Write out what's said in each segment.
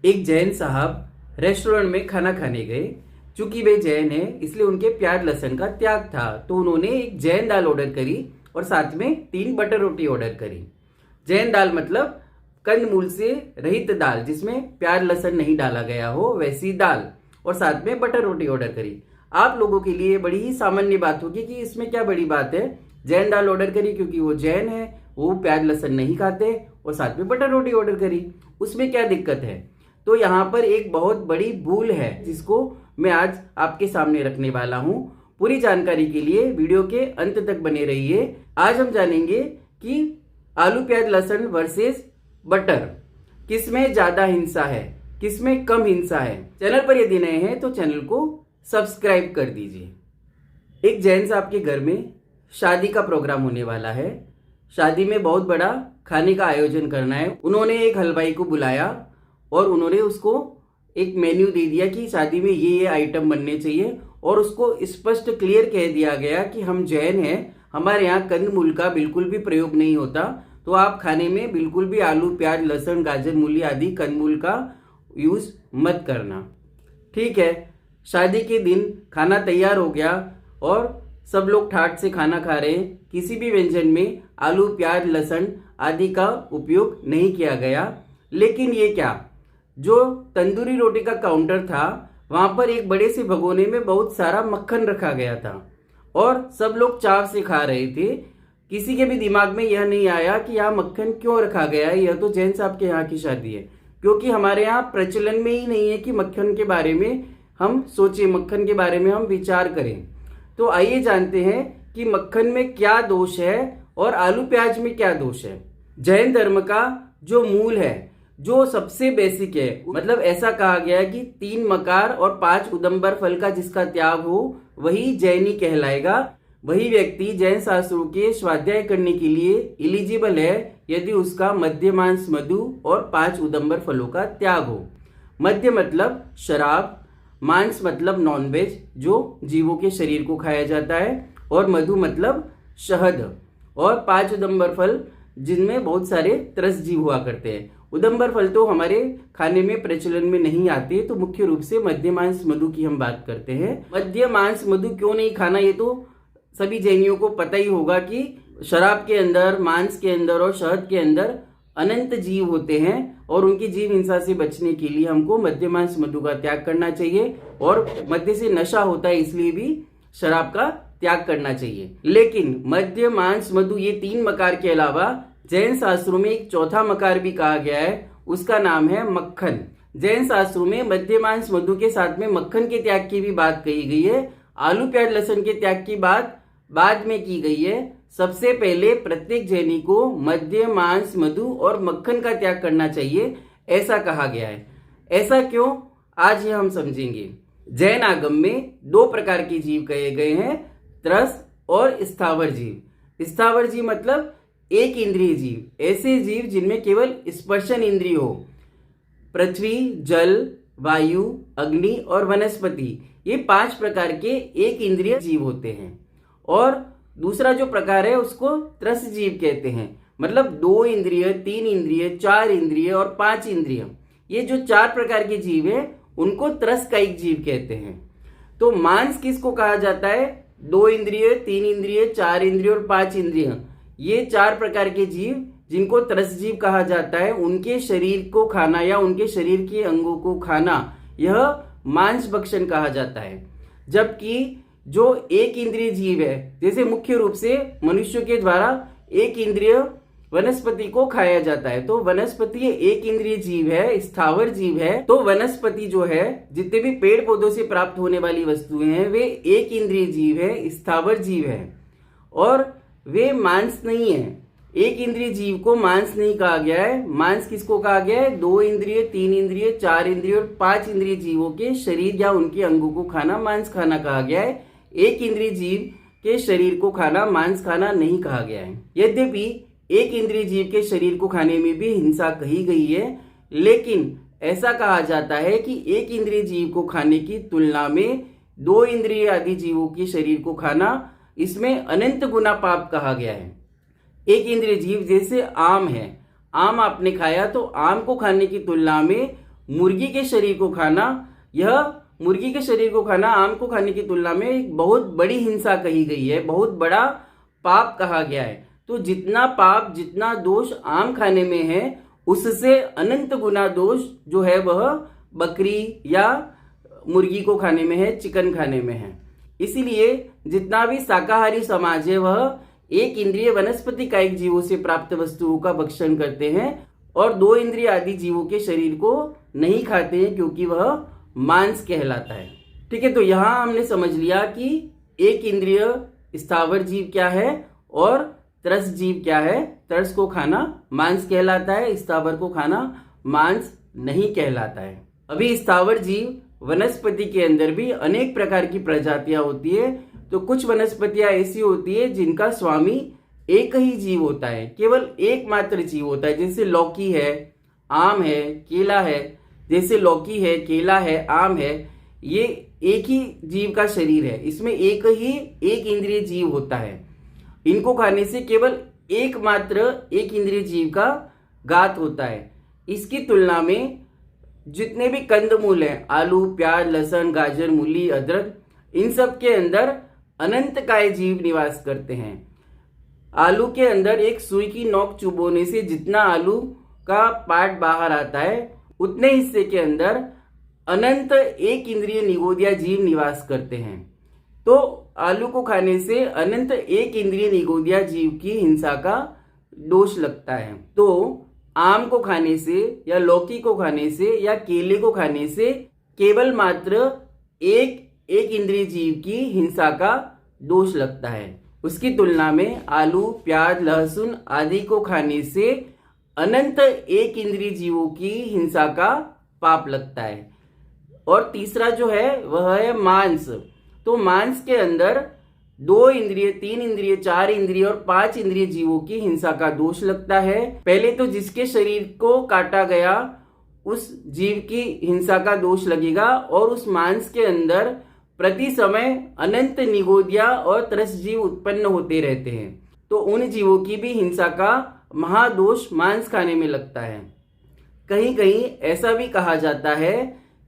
एक जैन साहब रेस्टोरेंट में खाना खाने गए। चूंकि वे जैन है इसलिए उनके प्याज लहसुन का त्याग था, तो उन्होंने एक जैन दाल ऑर्डर करी और साथ में 3 बटर रोटी ऑर्डर करी। जैन दाल मतलब कंदमूल से रहित दाल जिसमें प्याज लहसुन नहीं डाला गया हो, वैसी दाल, और साथ में बटर रोटी ऑर्डर करी। आप लोगों के लिए बड़ी ही सामान्य बात होगी कि इसमें क्या बड़ी बात है। जैन दाल ऑर्डर करी क्योंकि वो जैन है, वो प्याज लहसुन नहीं खाते, और साथ में बटर रोटी ऑर्डर करी, उसमें क्या दिक्कत है। तो यहाँ पर एक बहुत बड़ी भूल है जिसको मैं आज आपके सामने रखने वाला हूँ। पूरी जानकारी के लिए वीडियो के अंत तक बने रहिए। आज हम जानेंगे कि आलू प्याज लहसुन वर्सेस बटर किसमें ज्यादा हिंसा है, किसमें कम हिंसा है। चैनल पर यदि नए हैं तो चैनल को सब्सक्राइब कर दीजिए। एक जैन साहब के घर में शादी का प्रोग्राम होने वाला है। शादी में बहुत बड़ा खाने का आयोजन करना है। उन्होंने एक हलवाई को बुलाया और उन्होंने उसको एक मेन्यू दे दिया कि शादी में ये आइटम बनने चाहिए, और उसको स्पष्ट क्लियर कह दिया गया कि हम जैन हैं, हमारे यहाँ कंदमूल का बिल्कुल भी प्रयोग नहीं होता, तो आप खाने में बिल्कुल भी आलू प्याज लहसुन गाजर मूली आदि कंदमूल का यूज मत करना। ठीक है, शादी के दिन खाना तैयार हो गया और सब लोग ठाट से खाना खा रहे हैं। किसी भी व्यंजन में आलू प्याज लहसुन आदि का उपयोग नहीं किया गया। लेकिन ये क्या, जो तंदूरी रोटी का काउंटर था वहां पर एक बड़े से भगोने में बहुत सारा मक्खन रखा गया था और सब लोग चाव से खा रहे थे। किसी के भी दिमाग में यह नहीं आया कि यहाँ मक्खन क्यों रखा गया है, यह तो जैन साहब के यहाँ की शादी है। क्योंकि हमारे यहाँ प्रचलन में ही नहीं है कि मक्खन के बारे में हम सोचें, मक्खन के बारे में हम विचार करें। तो आइए जानते हैं कि मक्खन में क्या दोष है और आलू प्याज में क्या दोष है। जैन धर्म का जो मूल है, जो सबसे बेसिक है, मतलब ऐसा कहा गया है कि 3 मकार और 5 उदंबर फल का जिसका त्याग हो वही जैनी कहलाएगा। वही व्यक्ति जैन शास्त्रों के स्वाध्याय करने के लिए एलिजिबल है यदि उसका मध्य मांस मधु और 5 उदंबर फलों का त्याग हो। मध्य मतलब शराब, मांस मतलब नॉनवेज जो जीवों के शरीर को खाया जाता है, और मधु मतलब शहद, और 5 उदंबर फल जिनमें बहुत सारे त्रस जीव हुआ करते हैं। उदंबर फल तो हमारे खाने में प्रचलन में नहीं आते, तो मुख्य रूप से मध्य मांस मधु की हम बात करते हैं। मध्य मांस मधु क्यों नहीं खाना, ये तो सभी जैनियों को पता ही होगा कि शराब के अंदर, मांस के अंदर और शहद के अंदर अनंत जीव होते हैं और उनकी जीव हिंसा से बचने के लिए हमको मध्य मांस मधु का त्याग करना चाहिए। और मध्य से नशा होता है इसलिए भी शराब का त्याग करना चाहिए। लेकिन मध्य मांस मधु ये 3 मकार के अलावा जैन शास्त्रों में एक चौथा मकार भी कहा गया है, उसका नाम है मक्खन। जैन शास्त्रों में मध्य मांस मधु के साथ में मक्खन के त्याग की भी बात कही गई है। आलू प्याज लहसुन के त्याग की बात बाद में की गई है। सबसे पहले प्रत्येक जैनी को मध्य मांस मधु और मक्खन का त्याग करना चाहिए, ऐसा कहा गया है। ऐसा क्यों, आज ये हम समझेंगे। जैन आगम में 2 प्रकार के जीव कहे गए हैं, त्रस और स्थावर जीव। स्थावर जीव मतलब एक इंद्रिय जीव, ऐसे जीव जिनमें केवल स्पर्शन इंद्रिय हो। पृथ्वी, जल, वायु, अग्नि और वनस्पति, ये 5 प्रकार के एक इंद्रिय जीव होते हैं। और दूसरा जो प्रकार है उसको त्रस जीव कहते हैं, मतलब 2 इंद्रिय, 3 इंद्रिय, 4 इंद्रिय और 5 इंद्रिय। ये जो 4 प्रकार के जीव है उनको त्रस का एक जीव कहते हैं। तो मांस किसको कहा जाता है, 2 इंद्रिय, 3 इंद्रिय, 4 इंद्रिय और 5 इंद्रिय। ये 4 प्रकार के जीव जिनको त्रस जीव कहा जाता है, उनके शरीर को खाना या उनके शरीर के अंगों को खाना, यह मांस भक्षण कहा जाता है। जबकि जो एक इंद्रिय जीव है, जैसे मुख्य रूप से मनुष्य के द्वारा एक इंद्रिय वनस्पति को खाया जाता है, तो वनस्पति एक इंद्रिय जीव है, स्थावर जीव है। तो वनस्पति जो है, जितने भी पेड़ पौधों से प्राप्त होने वाली वस्तुएं हैं, वे एक इंद्रिय जीव है, स्थावर जीव है, और वे मांस नहीं है। एक इंद्रिय जीव को मांस नहीं कहा गया है। मांस किसको कहा गया है, 2 इंद्रिय, 3 इंद्रिय, 4 इंद्रिय और 5 इंद्रिय जीवों के शरीर या उनके अंगों को खाना मांस खाना कहा गया है। एक इंद्रिय जीव के शरीर को खाना मांस खाना नहीं कहा गया है। यद्यपि एक इंद्रिय जीव के शरीर को खाने में भी हिंसा कही गई है, लेकिन ऐसा कहा जाता है कि एक इंद्रिय जीव को खाने की तुलना में 2 इंद्रिय आदि जीवों के शरीर को खाना, इसमें अनंत गुना पाप कहा गया है। एक इंद्रिय जीव जैसे आम है, आम आपने खाया तो आम को खाने की तुलना में मुर्गी के शरीर को खाना, यह मुर्गी के शरीर को खाना आम को खाने की तुलना में एक बहुत बड़ी हिंसा कही गई है, बहुत बड़ा पाप कहा गया है। तो जितना पाप, जितना दोष आम खाने में है, उससे अनंत गुना दोष जो है वह बकरी या मुर्गी को खाने में है, चिकन खाने में है। इसीलिए जितना भी शाकाहारी समाज है वह एक इंद्रिय वनस्पति कायिक जीवों से प्राप्त वस्तुओं का भक्षण करते हैं और दो इंद्रिय आदि जीवों के शरीर को नहीं खाते हैं, क्योंकि वह मांस कहलाता है। ठीक है, तो यहाँ हमने समझ लिया कि एक इंद्रिय स्थावर जीव क्या है और तरस जीव क्या है। तरस को खाना मांस कहलाता है, स्थावर को खाना मांस नहीं कहलाता है। अभी स्थावर जीव वनस्पति के अंदर भी अनेक प्रकार की प्रजातियां होती है। तो कुछ वनस्पतियां ऐसी होती है जिनका स्वामी एक ही जीव होता है, केवल एकमात्र जीव होता है, जैसे लौकी है, आम है, केला है। जैसे लौकी है, केला है, आम है, ये एक ही जीव का शरीर है, इसमें एक इंद्रिय जीव होता है। इनको खाने से केवल एकमात्र एक इंद्रिय जीव का घात होता है। इसकी तुलना में जितने भी कंदमूल हैं, आलू, प्याज, लहसुन, गाजर, मूली, अदरक, इन सब के अंदर अनंत काय जीव निवास करते हैं। आलू के अंदर एक सुई की नोक चुभोने से जितना आलू का पार्ट बाहर आता है, उतने हिस्से के अंदर अनंत एक इंद्रिय निगोदिया जीव निवास करते हैं। तो आलू को खाने से अनंत एक इंद्रिय निगोदिया जीव की हिंसा का दोष लगता है। तो आम को खाने से या लौकी को खाने से या केले को खाने से केवल मात्र एक इंद्रिय जीव की हिंसा का दोष लगता है। उसकी तुलना में आलू, प्याज, लहसुन आदि को खाने से अनंत एक इंद्रिय जीवों की हिंसा का पाप लगता है। और तीसरा जो है वह है मांस। तो मांस के अंदर 2 इंद्रिय, 3 इंद्रिय, 4 इंद्रिय और 5 इंद्रिय जीवों की हिंसा का दोष लगता है। पहले तो जिसके शरीर को काटा गया उस जीव की हिंसा का दोष लगेगा और उस मांस के अंदर प्रति समय अनंत निगोदिया और तरस जीव उत्पन्न होते रहते हैं। तो उन जीवों की भी हिंसा का महादोष मांस खाने में लगता है। कहीं कहीं ऐसा भी कहा जाता है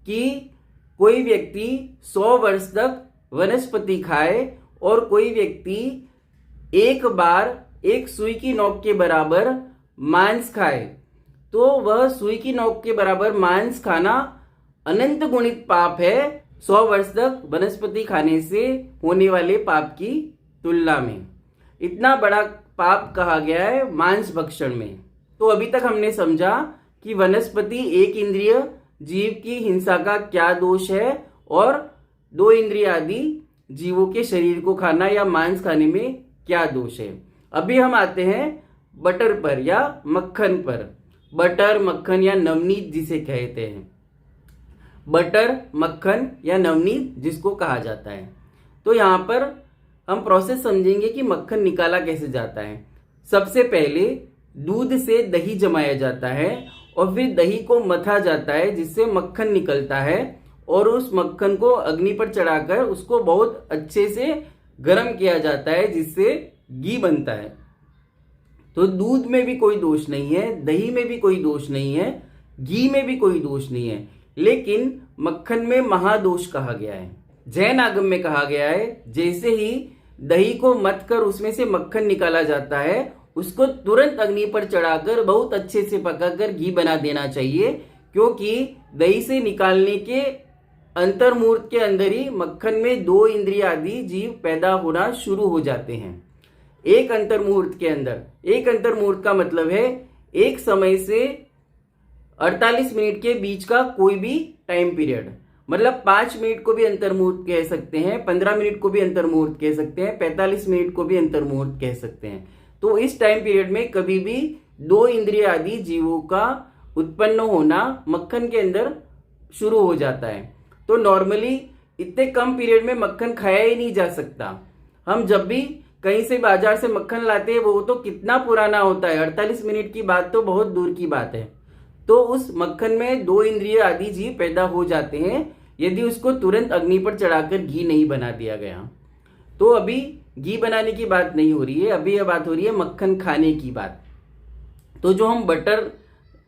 कि कोई व्यक्ति 100 वर्ष तक वनस्पति खाए और कोई व्यक्ति एक बार एक सुई की नोक के बराबर मांस खाए, तो वह सुई की नोक के बराबर मांस खाना अनंत गुणित पाप है 100 वर्ष तक वनस्पति खाने से होने वाले पाप की तुलना में। इतना बड़ा पाप कहा गया है मांस भक्षण में। तो अभी तक हमने समझा कि वनस्पति एक इंद्रिय जीव की हिंसा का क्या दोष है और 2 इंद्रिय आदि जीवों के शरीर को खाना या मांस खाने में क्या दोष है। अभी हम आते हैं बटर पर या मक्खन पर। बटर, मक्खन या नवनीत जिसे कहते हैं, बटर, मक्खन या नवनीत जिसको कहा जाता है। तो यहाँ पर हम प्रोसेस समझेंगे कि मक्खन निकाला कैसे जाता है। सबसे पहले दूध से दही जमाया जाता है और फिर दही को मथा जाता है जिससे मक्खन निकलता है और उस मक्खन को अग्नि पर चढ़ाकर उसको बहुत अच्छे से गर्म किया जाता है जिससे घी बनता है। तो दूध में भी कोई दोष नहीं है, दही में भी कोई दोष नहीं है, घी में भी कोई दोष नहीं है, लेकिन मक्खन में महादोष कहा गया है। जैन आगम में कहा गया है जैसे ही दही को मथ कर उसमें से मक्खन निकाला जाता है उसको तुरंत अग्नि पर चढ़ाकर बहुत अच्छे से पकाकर घी बना देना चाहिए, क्योंकि दही से निकालने के अंतर्मुहूर्त के अंदर ही मक्खन में 2 इंद्रिय आदि जीव पैदा होना शुरू हो जाते हैं। एक अंतर्मुहूर्त के अंदर, एक अंतर्मुहूर्त का मतलब है एक समय से 48 मिनट के बीच का कोई भी टाइम पीरियड, मतलब 5 मिनट को भी अंतर्मुहूर्त कह सकते हैं, 15 मिनट को भी अंतर्मुहूर्त कह सकते हैं, 45 मिनट को भी अंतर्मुहूर्त कह सकते हैं। तो इस टाइम पीरियड में कभी भी 2 इंद्रिय आदि जीवों का उत्पन्न होना मक्खन के अंदर शुरू हो जाता है। तो नॉर्मली इतने कम पीरियड में मक्खन खाया ही नहीं जा सकता। हम जब भी कहीं से बाजार से मक्खन लाते हैं वो तो कितना पुराना होता है, 48 मिनट की बात तो बहुत दूर की बात है। तो उस मक्खन में 2 इंद्रिय आदि जीव पैदा हो जाते हैं यदि उसको तुरंत अग्नि पर चढ़ाकर घी नहीं बना दिया गया। तो अभी घी बनाने की बात नहीं हो रही है, अभी यह बात हो रही है मक्खन खाने की बात। तो जो हम बटर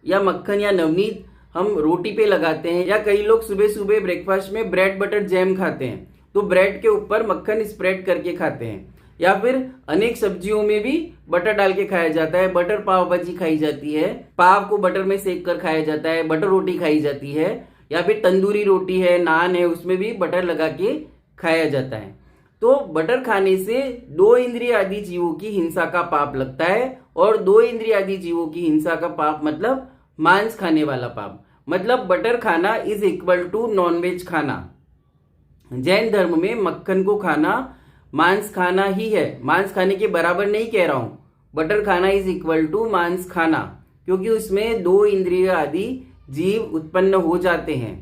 या मक्खन या नवनीत हम रोटी पे लगाते हैं, या कई लोग सुबह सुबह ब्रेकफास्ट में ब्रेड बटर जैम खाते हैं, तो ब्रेड के ऊपर मक्खन स्प्रेड करके खाते हैं। या फिर अनेक सब्जियों में भी बटर डाल के खाया जाता है। बटर पाव भाजी खाई जाती है, पाव को बटर में सेक कर खाया जाता है, बटर रोटी खाई जाती है, या फिर तंदूरी रोटी है, नान है, उसमें भी बटर लगा के खाया जाता है। तो बटर खाने से 2 इंद्रिय आदि जीवों की हिंसा का पाप लगता है, और 2 इंद्रिय आदि जीवों की हिंसा का पाप मतलब मांस खाने वाला पाप। मतलब बटर खाना इज इक्वल टू नॉनवेज खाना। जैन धर्म में मक्खन को खाना मांस खाना ही है, मांस खाने के बराबर नहीं कह रहा हूं। बटर खाना इज इक्वल टू मांस खाना, क्योंकि उसमें 2 इंद्रिय आदि जीव उत्पन्न हो जाते हैं।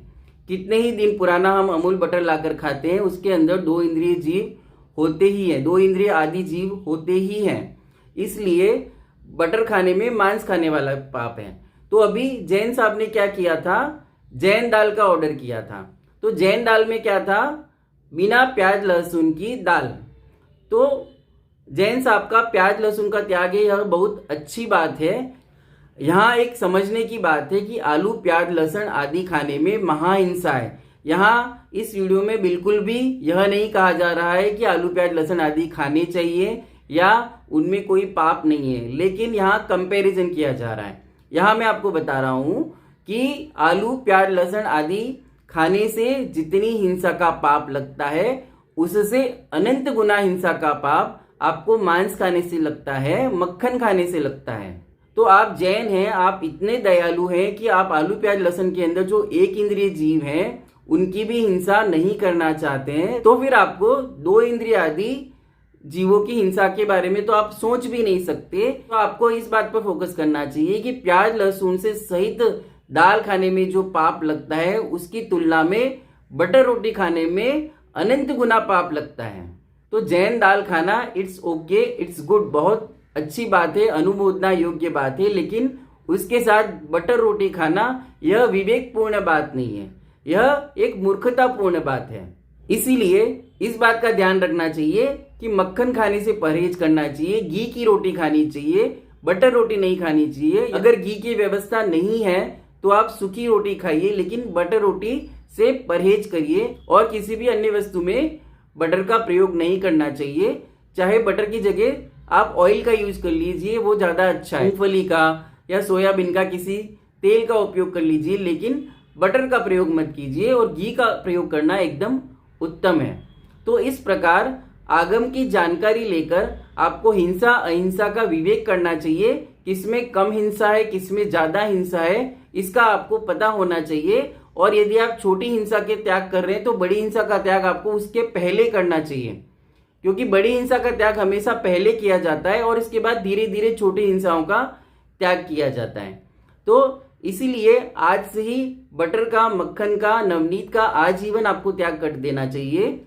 कितने ही दिन पुराना हम अमूल बटर लाकर खाते हैं, उसके अंदर 2 इंद्रिय जीव होते ही हैं, 2 इंद्रिय आदि जीव होते ही हैं। इसलिए बटर खाने में मांस खाने वाला पाप है। तो अभी जैन साहब ने क्या किया था, जैन दाल का ऑर्डर किया था। तो जैन दाल में क्या था, बिना प्याज लहसुन की दाल। तो जैन साहब का प्याज लहसुन का त्याग है, यह बहुत अच्छी बात है। यहाँ एक समझने की बात है कि आलू प्याज लहसुन आदि खाने में महाहिंसा है। यहाँ इस वीडियो में बिल्कुल भी यह नहीं कहा जा रहा है कि आलू प्याज लहसुन आदि खाने चाहिए या उनमें कोई पाप नहीं है, लेकिन यहाँ कंपैरिजन किया जा रहा है। यहाँ मैं आपको बता रहा हूँ कि आलू प्याज लहसुन आदि खाने से जितनी हिंसा का पाप लगता है, उससे अनंत गुना हिंसा का पाप आपको मांस खाने से लगता है, मक्खन खाने से लगता है। तो आप जैन हैं, आप इतने दयालु हैं कि आप आलू प्याज लहसुन के अंदर जो 1 इंद्रिय जीव हैं उनकी भी हिंसा नहीं करना चाहते हैं, तो फिर आपको 2 इंद्रिय आदि जीवों की हिंसा के बारे में तो आप सोच भी नहीं सकते। तो आपको इस बात पर फोकस करना चाहिए कि प्याज लहसुन से सहित दाल खाने में जो पाप लगता है, उसकी तुलना में बटर रोटी खाने में अनंत गुना पाप लगता है। तो जैन दाल खाना इट्स ओके, इट्स गुड, बहुत अच्छी बात है, अनुमोदना योग्य बात है, लेकिन उसके साथ बटर रोटी खाना यह विवेकपूर्ण बात नहीं है, यह एक मूर्खतापूर्ण बात है। इसीलिए इस बात का ध्यान रखना चाहिए कि मक्खन खाने से परहेज करना चाहिए, घी की रोटी खानी चाहिए, बटर रोटी नहीं खानी चाहिए। अगर घी की व्यवस्था नहीं है तो आप सूखी रोटी खाइए, लेकिन बटर रोटी से परहेज करिए, और किसी भी अन्य वस्तु में बटर का प्रयोग नहीं करना चाहिए। चाहे बटर की जगह आप ऑयल का यूज कर लीजिए, वो ज्यादा अच्छा है, मूंगफली का या सोयाबीन का किसी तेल का उपयोग कर लीजिए, लेकिन बटर का प्रयोग मत कीजिए, और घी का प्रयोग करना एकदम उत्तम है। तो इस प्रकार आगम की जानकारी लेकर आपको हिंसा अहिंसा का विवेक करना चाहिए, किसमें कम हिंसा है, किसमें ज्यादा हिंसा है, इसका आपको पता होना चाहिए। और यदि आप छोटी हिंसा के त्याग कर रहे हैं तो बड़ी हिंसा का त्याग आपको उसके पहले करना चाहिए, क्योंकि बड़ी हिंसा का त्याग हमेशा पहले किया जाता है और इसके बाद धीरे धीरे छोटी हिंसाओं का त्याग किया जाता है। तो इसीलिए आज से ही बटर का, मक्खन का, नवनीत का आजीवन आपको त्याग कर देना चाहिए।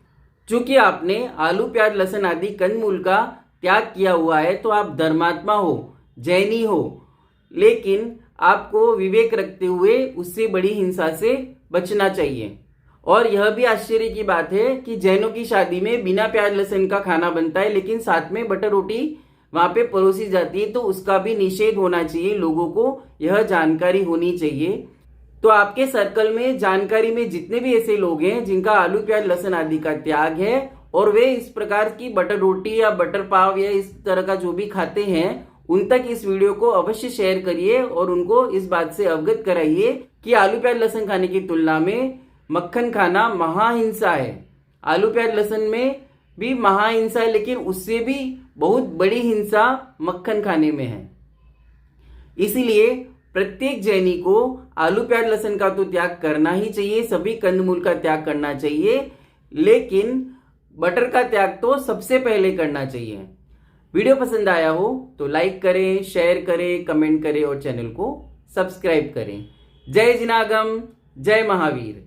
चूंकि आपने आलू प्याज लहसुन आदि कंदमूल का त्याग किया हुआ है तो आप धर्मात्मा हो, जैनी हो, लेकिन आपको विवेक रखते हुए उससे बड़ी हिंसा से बचना चाहिए। और यह भी आश्चर्य की बात है कि जैनों की शादी में बिना प्याज लहसुन का खाना बनता है, लेकिन साथ में बटर रोटी वहां पे परोसी जाती है, तो उसका भी निषेध होना चाहिए। लोगों को यह जानकारी होनी चाहिए। तो आपके सर्कल में, जानकारी में जितने भी ऐसे लोग हैं जिनका आलू प्याज लहसुन आदि का त्याग है और वे इस प्रकार की बटर रोटी या बटर पाव या इस तरह का जो भी खाते हैं, उन तक इस वीडियो को अवश्य शेयर करिए और उनको इस बात से अवगत कराइए कि आलू प्याज लहसुन खाने की तुलना में मक्खन खाना महाहिंसा है। आलू प्याज लहसुन में भी महाहिंसा है, लेकिन उससे भी बहुत बड़ी हिंसा मक्खन खाने में है। इसीलिए प्रत्येक जैनी को आलू प्याज लहसुन का तो त्याग करना ही चाहिए, सभी कंदमूल का त्याग करना चाहिए, लेकिन बटर का त्याग तो सबसे पहले करना चाहिए। वीडियो पसंद आया हो तो लाइक करें, शेयर करें, कमेंट करें और चैनल को सब्सक्राइब करें। जय जिनागम, जय महावीर।